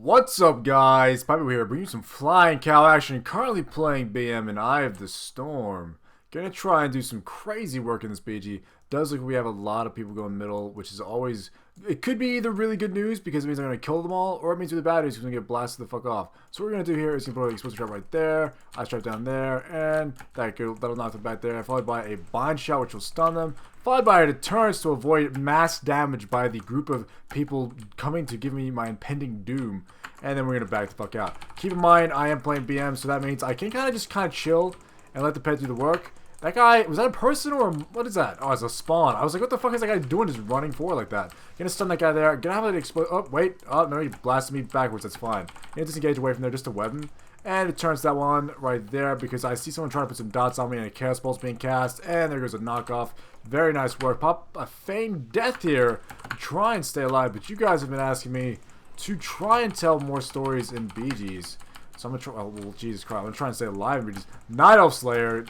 What's up, guys? Pypo here, bringing you some flying cow action. Currently playing BM in Eye of the Storm. Gonna try and do some crazy work in this BG. Does look like we have a lot of people going middle, which is always... It could be either really good news because it means I'm gonna kill them all, or it means really bad news because we're gonna get blasted the fuck off. So what we're gonna do here is gonna put an explosive trap right there, ice trap down there, and that'll knock them back there, followed by a bind shot which will stun them, followed by a deterrence to avoid mass damage by the group of people coming to give me my impending doom. And then we're going to back the fuck out. Keep in mind, I am playing BM, so that means I can just chill and let the pet do the work. That guy, was that a person or what is that? Oh, it's a spawn. I was like, what the fuck is that guy doing just running forward like that? Gonna stun that guy there. Gonna have it explode. Oh, wait. Oh, no, he blasted me backwards. That's fine. Gonna disengage away from there just to web him. And it turns that one right there because I see someone trying to put some dots on me and a chaos pulse being cast. And there goes a knockoff. Very nice work. Pop a feigned death here. Try and stay alive. But you guys have been asking me to try and tell more stories in BGs. So I'm gonna try. Oh, well, Jesus Christ. I'm gonna try and stay alive in BGs. Night Elf Slayer.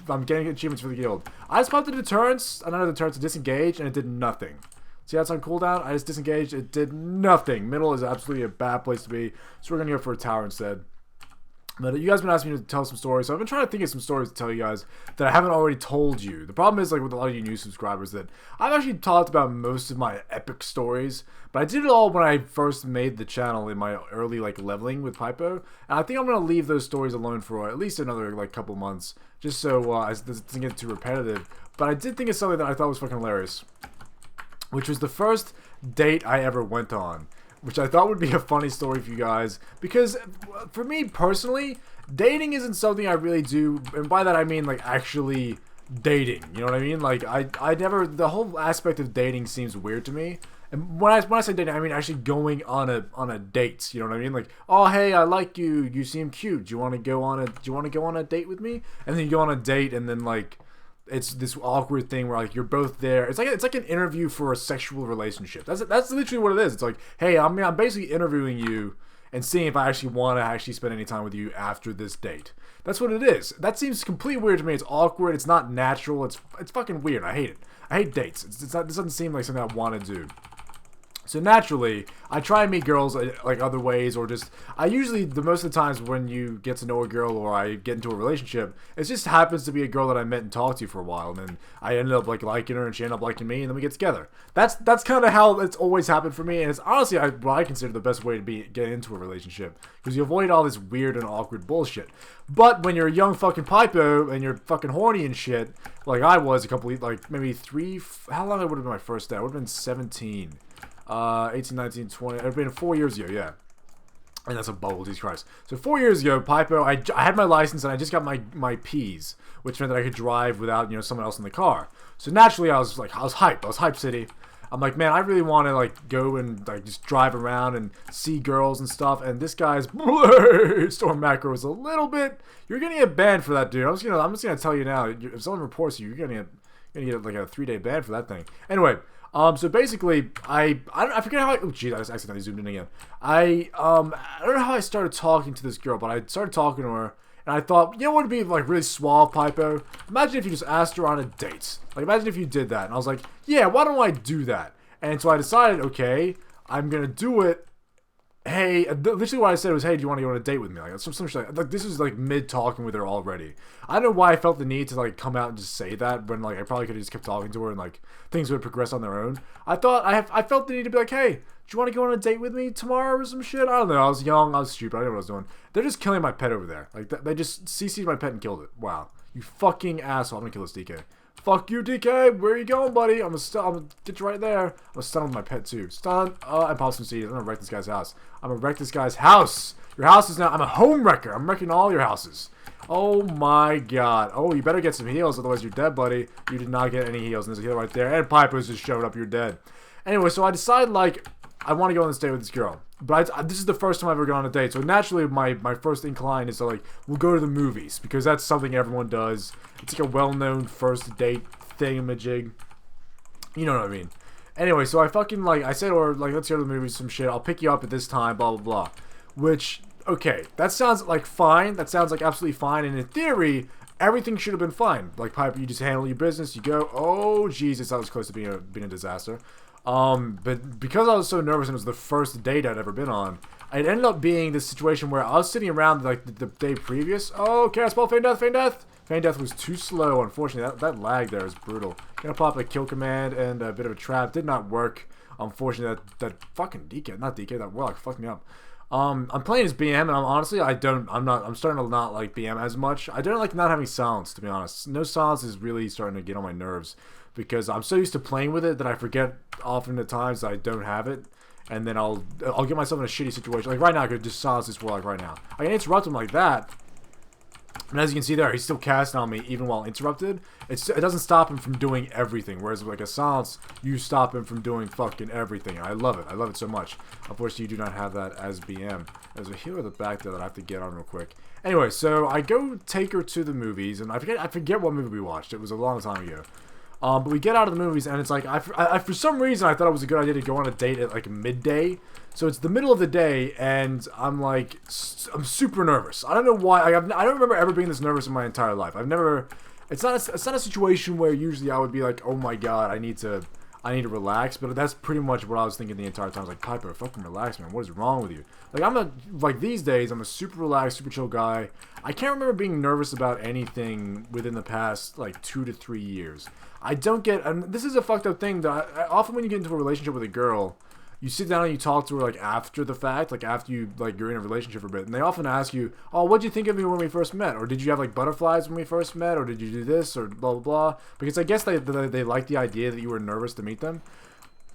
I'm getting achievements for the guild. I just popped the deterrence, another deterrence to disengage, and it did nothing. See that's on cooldown? I just disengaged. It did nothing. Middle is absolutely a bad place to be. So we're gonna go for a tower instead. But you guys have been asking me to tell some stories, so I've been trying to think of some stories to tell you guys that I haven't already told you. The problem is, like, with a lot of you new subscribers, that I've actually talked about most of my epic stories, but I did it all when I first made the channel in my early, like, leveling with Pypo, and I think I'm going to leave those stories alone for at least another, like, couple months, just so it doesn't get too repetitive. But I did think of something that I thought was fucking hilarious, which was the first date I ever went on, which I thought would be a funny story for you guys, because for me personally, dating isn't something I really do, and by that I mean like actually dating, you know what I mean? Like I never, the whole aspect of dating seems weird to me. And when I say dating, I mean actually going on a date, you know what I mean? Like, oh hey, I like you, you seem cute. Do you want to go on a date with me? And then you go on a date and then like it's this awkward thing where like you're both there. It's like an interview for a sexual relationship. That's literally what it is. It's like, hey, I'm basically interviewing you and seeing if I actually want to actually spend any time with you after this date. That's what it is. That seems completely weird to me. It's awkward. It's not natural. It's fucking weird. I hate it. I hate dates. This doesn't seem like something I want to do. So naturally, I try and meet girls like other ways, or just I usually most of the times when you get to know a girl or I get into a relationship, it just happens to be a girl that I met and talked to for a while, and then I ended up like liking her and she ended up liking me, and then we get together. That's kind of how it's always happened for me, and it's honestly what I consider the best way to get into a relationship, because you avoid all this weird and awkward bullshit. But when you're a young fucking Pypo and you're fucking horny and shit, like I was like maybe how long would have been my first date? I would have been 17. 18, 19, 20, it would have been 4 years ago, yeah. And that's a bubble, Jesus Christ. So 4 years ago, Pypo, I had my license and I just got my P's, which meant that I could drive without, someone else in the car. So naturally, I was hyped. I was hype city. I'm like, man, I really want to like go and like just drive around and see girls and stuff. And this guy's storm macro is a little bit. You're gonna get banned for that, dude. I'm just gonna tell you now. If someone reports you, you're gonna get like a 3-day ban for that thing. Anyway. So basically, I forget how oh geez, I just accidentally zoomed in again. I don't know how I started talking to this girl, but I started talking to her, and I thought, what would be like really suave, Pypo? Imagine if you just asked her on a date. Like, imagine if you did that, and I was like, yeah, why don't I do that? And so I decided, okay, I'm gonna do it. Hey, literally what I said was, hey, do you want to go on a date with me? Like, some shit like this is like mid talking with her already. I don't know why I felt the need to like come out and just say that when like I probably could have just kept talking to her and like things would progress on their own. I felt the need to be like, hey, do you want to go on a date with me tomorrow or some shit? I don't know. I was young, I was stupid, I didn't know what I was doing. They're just killing my pet over there. Like they just CC'd my pet and killed it. Wow, you fucking asshole! I'm gonna kill this DK. Fuck you, DK. Where are you going, buddy? I'm gonna get you right there. I'm gonna stun with my pet too. Stun. And pop some seeds. I'm gonna wreck this guy's house. I'm gonna wreck this guy's house. Your house is now. I'm a home wrecker. I'm wrecking all your houses. Oh my god. Oh, you better get some heals, otherwise you're dead, buddy. You did not get any heals. And there's a heal right there. And Pypo's just showed up. You're dead. Anyway, so I decided like I want to go on this date with this girl. But this is the first time I've ever gone on a date. So naturally, my first incline is to like, we'll go to the movies. Because that's something everyone does. It's like a well-known first date thingamajig. You know what I mean. Anyway, so I fucking like, I said, or like, let's go to the movies, some shit. I'll pick you up at this time, blah, blah, blah. Which, okay, that sounds like fine. That sounds like absolutely fine. And in theory, everything should have been fine. Like, Pypo, you just handle your business. You go, oh, Jesus, that was close to being a disaster. But because I was so nervous and it was the first date I'd ever been on, it ended up being this situation where I was sitting around like the day previous. Oh, cast ball, feign death, feign death. Feign death was too slow, unfortunately. That lag there is brutal. Gonna pop a kill command and a bit of a trap. Did not work. Unfortunately, that fucking DK, not DK, that warlock fucked me up. I'm playing as BM, and I'm starting to not like BM as much. I don't like not having silence, to be honest. No silence is really starting to get on my nerves because I'm so used to playing with it that I forget often at times that I don't have it, and then I'll get myself in a shitty situation. Like right now, I could just silence this warlock right now. I can interrupt him like that. And as you can see there, he's still casting on me even while interrupted. It doesn't stop him from doing everything. Whereas with like a silence, you stop him from doing fucking everything. And I love it. I love it so much. Unfortunately, you do not have that as BM. There's a healer at the back there that I have to get on real quick. Anyway, so I go take her to the movies, and I forget what movie we watched. It was a long time ago. But we get out of the movies, and it's like, for some reason, I thought it was a good idea to go on a date at like midday. So it's the middle of the day, and I'm like, I'm super nervous. I don't know why. I don't remember ever being this nervous in my entire life. I've never. It's not a situation where usually I would be like, oh my god, I need to relax. But that's pretty much what I was thinking the entire time. I was like, Pypo, fucking relax, man. What is wrong with you? Like these days, I'm a super relaxed, super chill guy. I can't remember being nervous about anything within the past like 2 to 3 years. I don't get, and this is a fucked up thing that often when you get into a relationship with a girl, you sit down and you talk to her like after the fact, like after you're in a relationship for a bit, and they often ask you, oh, what'd you think of me when we first met? Or did you have like butterflies when we first met? Or did you do this? Or blah, blah, blah. Because I guess they like the idea that you were nervous to meet them.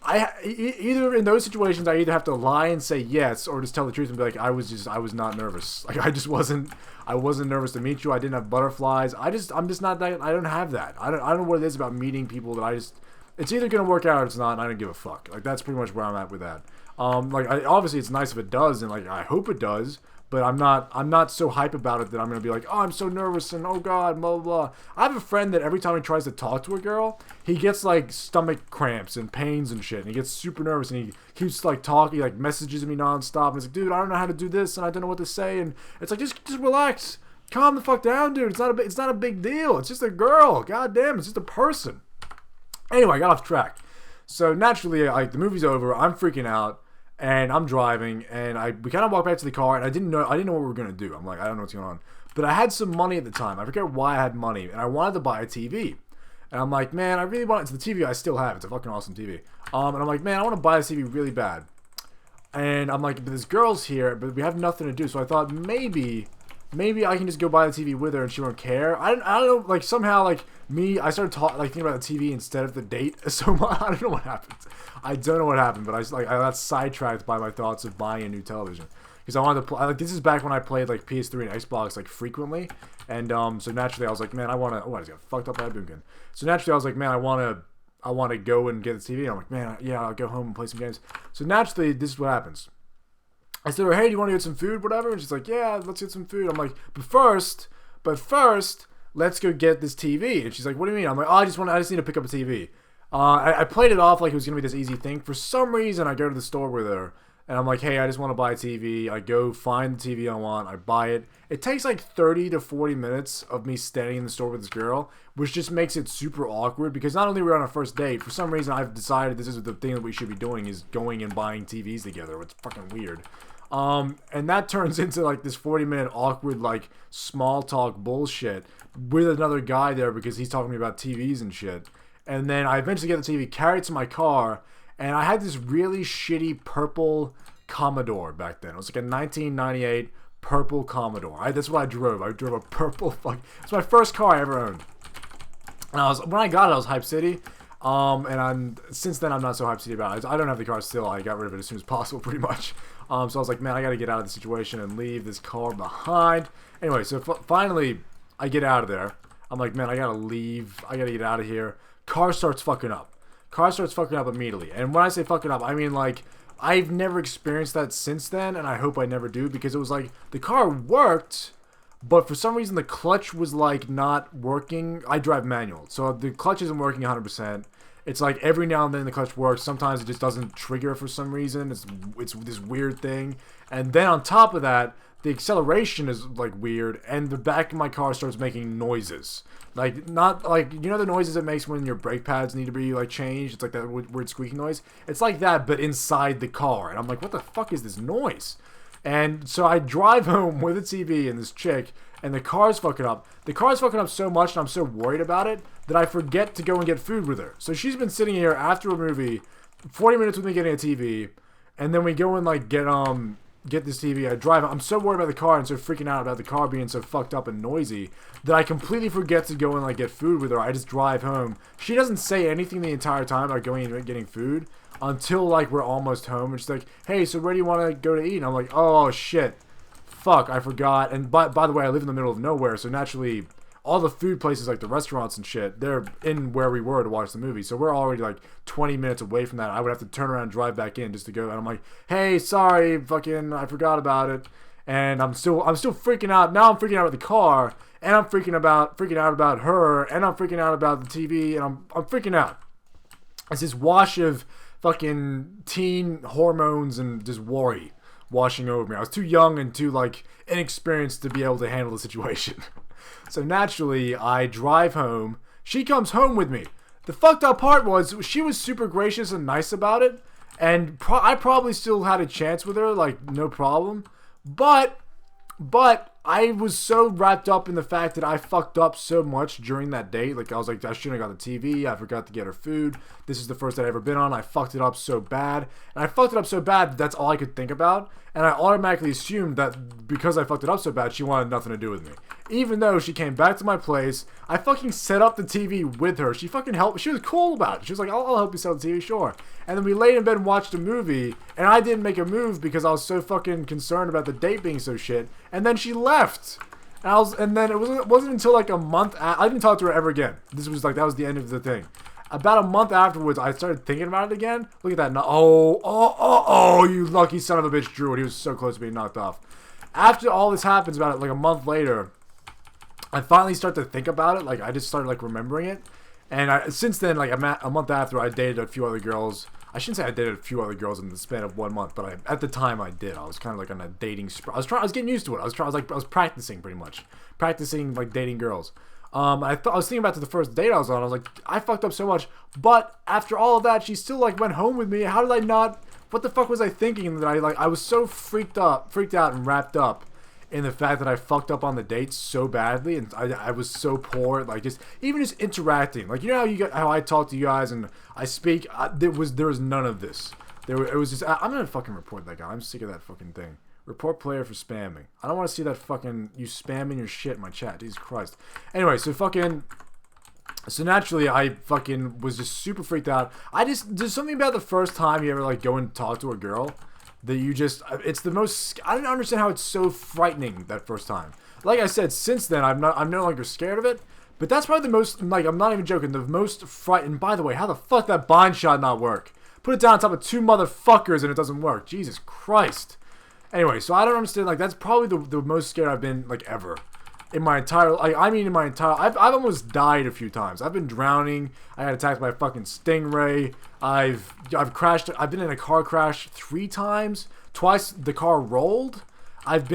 Either in those situations, I either have to lie and say yes, or just tell the truth and be like, I was not nervous. Like I wasn't nervous to meet you. I didn't have butterflies. I'm just not that. I don't have that. I don't know what it is about meeting people that it's either gonna work out or it's not, and I don't give a fuck. Like that's pretty much where I'm at with that. Obviously it's nice if it does, and like I hope it does. But I'm not so hype about it that I'm gonna be like, oh, I'm so nervous and oh god, blah blah blah. I have a friend that every time he tries to talk to a girl, he gets like stomach cramps and pains and shit, and he gets super nervous and he keeps like talking, like messages me nonstop, and he's like, dude, I don't know how to do this and I don't know what to say, and it's like just relax, calm the fuck down, dude. It's not a big deal. It's just a girl. God damn, it's just a person. Anyway, I got off track. So naturally, like the movie's over, I'm freaking out. And I'm driving, and we kind of walked back to the car, and I didn't know what we were gonna do. I'm like, I don't know what's going on, but I had some money at the time. I forget why I had money, and I wanted to buy a TV. And I'm like, man, I really want it. It's the TV I still have. It's a fucking awesome TV. And I'm like, man, I want to buy this TV really bad. And I'm like, but this girl's here, but we have nothing to do. So I thought maybe I can just go buy the TV with her, and she won't care. I don't know. Like somehow, like I started thinking about the TV instead of the date. So I don't know what happened. I don't know what happened, but I got sidetracked by my thoughts of buying a new television because I wanted to play. Like, this is back when I played like PS3 and Xbox like frequently, and so naturally I was like, man, I want to. Oh, I just got fucked up by a boomkin. So naturally I was like, man, I want to go and get the TV. And I'm like, man, yeah, I'll go home and play some games. So naturally, this is what happens. I said, hey, do you want to get some food, whatever? And she's like, yeah, let's get some food. I'm like, but first, let's go get this TV. And she's like, what do you mean? I'm like, oh, I just need to pick up a TV. I played it off like it was going to be this easy thing. For some reason, I go to the store with her, and I'm like, hey, I just want to buy a TV. I go find the TV I want. I buy it. It takes like 30 to 40 minutes of me standing in the store with this girl, which just makes it super awkward because not only are we on our first date, for some reason I've decided this is the thing that we should be doing is going and buying TVs together. It's fucking weird. And that turns into like this 40-minute awkward like small talk bullshit with another guy there because he's talking to me about TVs and shit. And then I eventually get the TV, carry it to my car, and I had this really shitty purple Commodore back then. It was like a 1998 purple Commodore. That's what I drove. I drove a purple it's my first car I ever owned. And when I got it, I was Hype City. Since then I'm not so Hype City about it. I don't have the car still. I got rid of it as soon as possible, pretty much. So I was like, man, I gotta get out of the situation and leave this car behind. Anyway, so finally I get out of there. I'm like, man, I gotta leave. I gotta get out of here. Car starts fucking up. Car starts fucking up immediately. And when I say fucking up, I mean like I've never experienced that since then, and I hope I never do, because it was like the car worked, but for some reason the clutch was like not working. I drive manual, so the clutch isn't working 100%. It's like every now and then the clutch works. Sometimes it just doesn't trigger for some reason. It's this weird thing. And then on top of that, the acceleration is like weird, and the back of my car starts making noises. Like, not like, you know the noises it makes when your brake pads need to be like changed? It's like that weird squeaking noise. It's like that, but inside the car. And I'm like, what the fuck is this noise? And so I drive home with a TV and this chick, and the car's fucking up. The car's fucking up so much, and I'm so worried about it, that I forget to go and get food with her. So she's been sitting here after a movie, 40 minutes with me getting a TV, and then we go and like get this TV. I drive. I'm so worried about the car and so freaking out about the car being so fucked up and noisy that I completely forget to go and like get food with her. I just drive home. She doesn't say anything the entire time about going and getting food until like we're almost home. And she's like, "Hey, so where do you want to go to eat?" And I'm like, "Oh shit, fuck, I forgot." And by the way, I live in the middle of nowhere, so naturally all the food places, like the restaurants and shit, they're in where we were to watch the movie. So we're already like 20 minutes away from that. I would have to turn around and drive back in just to go. And I'm like, "Hey, sorry, fucking, I forgot about it." And I'm still freaking out. Now I'm freaking out with the car, and I'm freaking out about her, and I'm freaking out about the TV, and I'm freaking out. It's this wash of fucking teen hormones and just worry washing over me. I was too young and too like inexperienced to be able to handle the situation. So naturally, I drive home. She comes home with me. The fucked up part was she was super gracious and nice about it, and I probably still had a chance with her, like no problem. But I was so wrapped up in the fact that I fucked up so much during that date. Like I was like, I shouldn't have got the TV. I forgot to get her food. This is the first date I've ever been on. I fucked it up so bad, and I fucked it up so bad that's all I could think about. And I automatically assumed that because I fucked it up so bad, she wanted nothing to do with me. Even though she came back to my place, I fucking set up the TV with her. She fucking helped. She was cool about it. She was like, I'll help you set up the TV, sure. And then we laid in bed and watched a movie, and I didn't make a move because I was so fucking concerned about the date being so shit. And then she left. And then it wasn't until like a month. I didn't talk to her ever again. That was the end of the thing. About a month afterwards, I started thinking about it again. Look at that. Oh, you lucky son of a bitch, Drew. And he was so close to being knocked off. After all this happens, about like a month later, I finally start to think about it. Like I just started like remembering it. And since then, like a month after, I dated a few other girls. I shouldn't say I dated a few other girls in the span of 1 month, but at the time I did. I was kind of like on a dating spree. I was getting used to it. I was practicing pretty much, practicing like dating girls. I was thinking about the first date I was on. I was like, I fucked up so much, but after all of that, she still like went home with me. How did I not? What the fuck was I thinking that I was so freaked out and wrapped up in the fact that I fucked up on the dates so badly, and I was so poor, like just interacting, like you know how I talk to you guys and I speak. There was none of this. It was just I'm gonna fucking report that guy. I'm sick of that fucking thing. Report player for spamming. I don't want to see that fucking you spamming your shit in my chat. Jesus Christ. Anyway, so naturally I fucking was just super freaked out. There's something about the first time you ever like go and talk to a girl that it's the most. I don't understand how it's so frightening that first time. Like I said, since then I'm no longer scared of it. But that's probably the most, like I'm not even joking, the most frightened. By the way, how the fuck that bind shot not work? Put it down on top of two motherfuckers and it doesn't work. Jesus Christ. Anyway, so I don't understand. Like that's probably the most scared I've been like ever in my entire. I've almost died a few times. I've been drowning. I got attacked by a fucking stingray. I've crashed. I've been in a car crash 3 times. Twice the car rolled. I've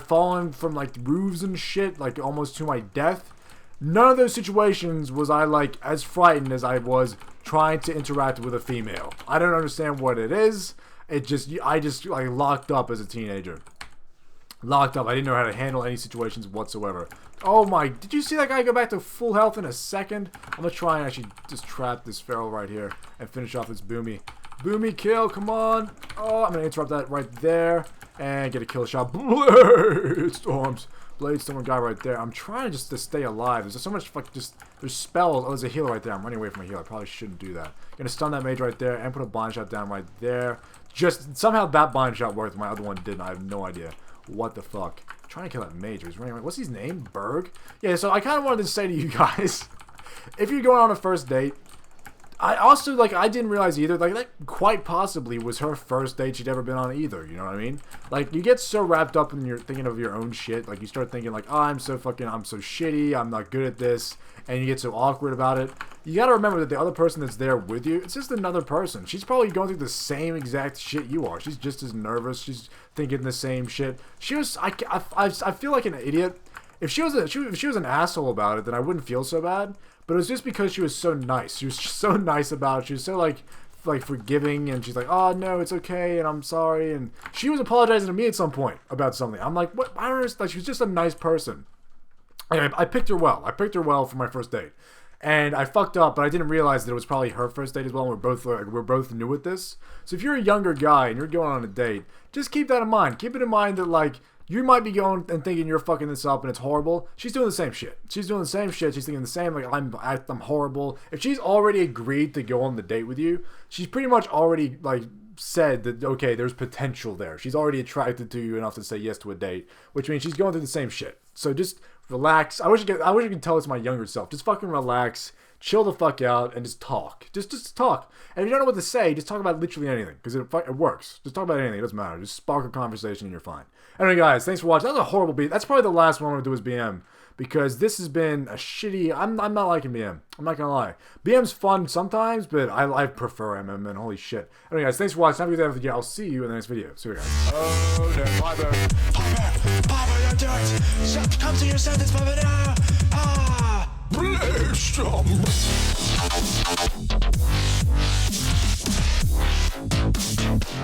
fallen from like roofs and shit, like almost to my death. None of those situations was I like as frightened as I was trying to interact with a female. I don't understand what it is. I just like locked up as a teenager. Locked up. I didn't know how to handle any situations whatsoever. Oh my, did you see that guy go back to full health in a second? I'm gonna try and actually just trap this feral right here and finish off this boomy. Boomy kill, come on. Oh, I'm gonna interrupt that right there and get a kill shot. Blade storm guy right there. I'm trying just to stay alive. There's so much there's spells. Oh, there's a healer right there. I'm running away from a healer. I probably shouldn't do that. Gonna stun that mage right there and put a bind shot down right there. Just somehow that bind shot worked. My other one didn't. I have no idea. What the fuck? I'm trying to kill that mage. He's running away. What's his name? Berg? Yeah, so I kind of wanted to say to you guys, if you're going on a first date, I also, I didn't realize either, that quite possibly was her first date she'd ever been on either, you know what I mean? Like, you get so wrapped up in your thinking of your own shit, like, you start thinking, like, oh, I'm so shitty, I'm not good at this, and you get so awkward about it. You gotta remember that the other person that's there with you, it's just another person. She's probably going through the same exact shit you are. She's just as nervous, she's thinking the same shit. I feel like an idiot. If she was an asshole about it, then I wouldn't feel so bad. But it was just because she was so nice. She was so nice about it. She was so, like forgiving, and she's like, oh no, it's okay, and I'm sorry, and she was apologizing to me at some point about something. I'm like, what? I don't understand. Like, she was just a nice person. Anyway, I picked her well. I picked her well for my first date. And I fucked up, but I didn't realize that it was probably her first date as well. And we're both new at this. So if you're a younger guy and you're going on a date, just keep that in mind. Keep it in mind that, like, you might be going and thinking you're fucking this up and it's horrible. She's doing the same shit. She's doing the same shit. She's thinking the same, like, I'm horrible. If she's already agreed to go on the date with you, she's pretty much already, like, said that, okay, there's potential there. She's already attracted to you enough to say yes to a date, which means she's going through the same shit. So just relax. I wish I could tell this to my younger self. Just fucking relax, chill the fuck out, and just talk. Just talk. And if you don't know what to say, just talk about literally anything, because it works. Just talk about anything. It doesn't matter. Just spark a conversation and you're fine. Anyway, guys, thanks for watching. That was a horrible beat. That's probably the last one I'm gonna do is BM, because this has been a shitty. I'm not liking BM. I'm not gonna lie. BM's fun sometimes, but I prefer MM. And holy shit. Anyway, guys, thanks for watching. Have a good day. I'll see you in the next video. See you guys. Oh no, Pypo, don't do it. Come to your senses, Pypo now. Ah, bless them.